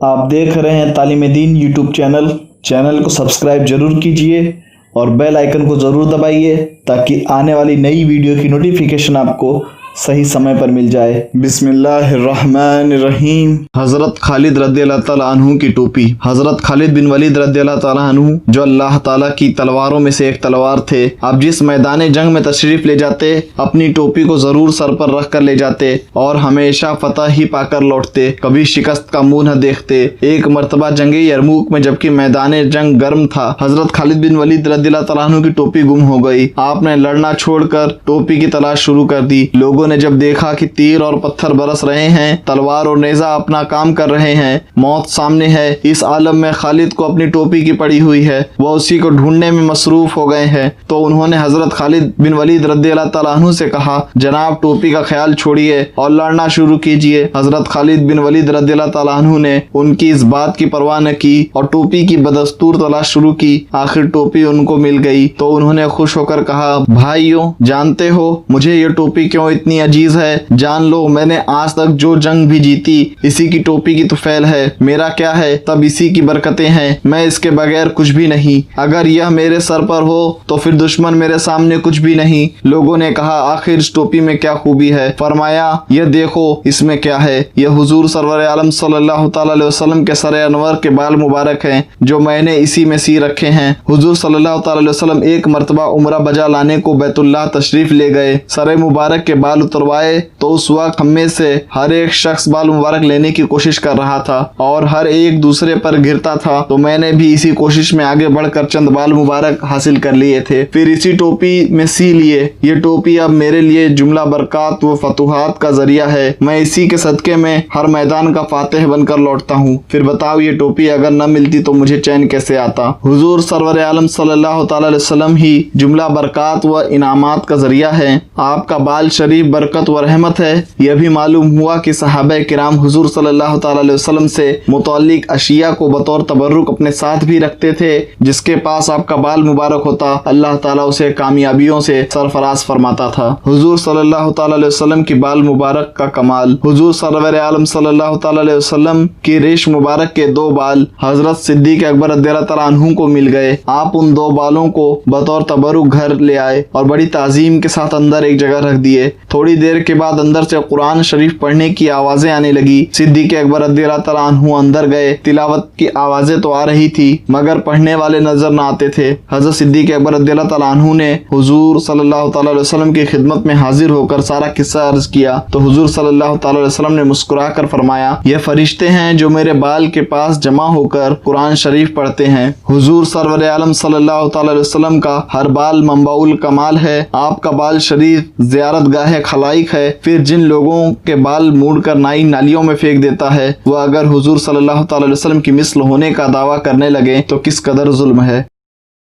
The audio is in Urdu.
آپ دیکھ رہے ہیں تعلیم دین یوٹیوب چینل کو سبسکرائب ضرور کیجئے اور بیل آئیکن کو ضرور دبائیے تاکہ آنے والی نئی ویڈیو کی نوٹیفیکیشن آپ کو صحیح سمے پر مل جائے۔ بسم اللہ الرحمن الرحیم۔ حضرت خالد رضی اللہ تعالیٰ عنہ کی ٹوپی۔ حضرت خالد بن ولید رضی اللہ تعالیٰ عنہ جو اللہ تعالیٰ کی تلواروں میں سے ایک تلوار تھے، آپ جس میدان جنگ میں تشریف لے جاتے اپنی ٹوپی کو ضرور سر پر رکھ کر لے جاتے اور ہمیشہ فتح ہی پا کر لوٹتے، کبھی شکست کا منہ نہ دیکھتے۔ ایک مرتبہ جنگ یرموک میں جبکہ میدان جنگ گرم تھا، حضرت خالد بن ولید رضی اللہ تعالیٰ عنہ کی ٹوپی گم ہو گئی۔ آپ نے لڑنا چھوڑ کر ٹوپی کی تلاش شروع کر دی۔ لوگوں نے جب دیکھا کہ تیر اور پتھر برس رہے ہیں، تلوار اور نیزہ اپنا کام کر رہے ہیں، موت سامنے ہے، اس عالم میں خالد کو اپنی ٹوپی کی پڑی ہوئی ہے، وہ اسی کو ڈھونڈنے میں مصروف ہو گئے ہیں، تو انہوں نے حضرت خالد بن ولید رضی اللہ تعالیٰ عنہ سے کہا، جناب ٹوپی کا خیال چھوڑیے اور لڑنا شروع کیجیے۔ حضرت خالد بن ولید رضی اللہ تعالیٰ عنہ نے ان کی اس بات کی پرواہ نہ کی اور ٹوپی کی بدستور تلاش شروع کی۔ آخر ٹوپی ان کو مل گئی تو انہوں نے خوش ہو کر کہا، بھائیوں، جانتے ہو مجھے یہ ٹوپی کیوں اتنی عزیز ہے؟ جان لو میں نے آج تک جو جنگ بھی جیتی اسی کی ٹوپی کی طفیل ہے، میرا کیا ہے، تب اسی کی برکتیں ہیں، میں اس کے بغیر کچھ بھی نہیں، اگر یہ میرے سر پر ہو تو پھر دشمن میرے سامنے کچھ بھی نہیں۔ لوگوں نے کہا، آخر اس ٹوپی میں کیا خوبی ہے؟ فرمایا، یہ دیکھو اس میں کیا ہے، یہ حضور سرور عالم صلی اللہ تعالی علیہ وسلم کے سر انور کے بال مبارک ہیں جو میں نے اسی میں سی رکھے ہیں۔ حضور صلی اللہ تعالی علیہ وسلم ایک مرتبہ عمرہ بجا لانے کو بیت اللہ تشریف لے گئے، سر مبارک کے بال اتروائے تو اس وقت ہم میں سے ہر ایک شخص بال مبارک لینے کی کوشش کر رہا تھا اور ہر ایک دوسرے پر گرتا تھا، تو میں نے بھی اسی کوشش میں آگے بڑھ کر چند بال مبارک حاصل کر لیے تھے، پھر اسی ٹوپی میں سی لیے۔ یہ ٹوپی اب میرے لیے جملہ برکات و فتوحات کا ذریعہ ہے، میں اسی کے صدقے میں ہر میدان کا فاتح بن کر لوٹتا ہوں۔ پھر بتاؤ یہ ٹوپی اگر نہ ملتی تو مجھے چین کیسے آتا؟ حضور سرور عالم صلی اللہ تعالی علیہ وسلم ہی جملہ برکات و انعامات کا ذریعہ ہے، آپ کا بال شریف برکت و رحمت ہے۔ یہ بھی معلوم ہوا کہ صحابہ کرام حضور صلی اللہ تعالی علیہ وسلم سے متعلق اشیاء کو بطور تبرک اپنے ساتھ بھی رکھتے تھے، جس کے پاس آپ کا بال مبارک ہوتا اللہ تعالیٰ اسے کامیابیوں سے سرفراز فرماتا تھا۔ حضور صلی اللہ تعالی علیہ وسلم کی بال مبارک کا کمال۔ حضور سرور عالم صلی اللہ تعالی علیہ وسلم کی ریش مبارک کے دو بال حضرت صدیق اکبر رضی اللہ تعالیٰ عنہ کو مل گئے۔ آپ ان دو بالوں کو بطور تبرک گھر لے آئے اور بڑی تعظیم کے ساتھ اندر ایک جگہ رکھ دیے۔ تھوڑی دیر کے بعد اندر سے قرآن شریف پڑھنے کی آوازیں آنے لگی۔ صدیق اکبر رضی اللہ تعالیٰ عنہ اندر گئے، تلاوت کی آوازیں تو آ رہی تھی مگر پڑھنے والے نظر نہ آتے تھے۔ حضرت صدیق اکبر رضی اللہ تعالیٰ عنہ نے حضور صلی اللہ تعالی علیہ وسلم کی خدمت میں حاضر ہو کر سارا قصہ عرض کیا تو حضور صلی اللہ تعالی علیہ وسلم نے مسکرا کر فرمایا، یہ فرشتے ہیں جو میرے بال کے پاس جمع ہو کر قرآن شریف پڑھتے ہیں۔ حضور سرور عالم صلی اللہ تعالی علیہ وسلم کا ہر بال منبع الکمال ہے، آپ کا بال شریف زیارت گاہ خلائق ہے، پھر جن لوگوں کے بال موڑ کر نائی نالیوں میں پھینک دیتا ہے وہ اگر حضور صلی اللہ تعالی علیہ وسلم کی مثل ہونے کا دعویٰ کرنے لگے تو کس قدر ظلم ہے۔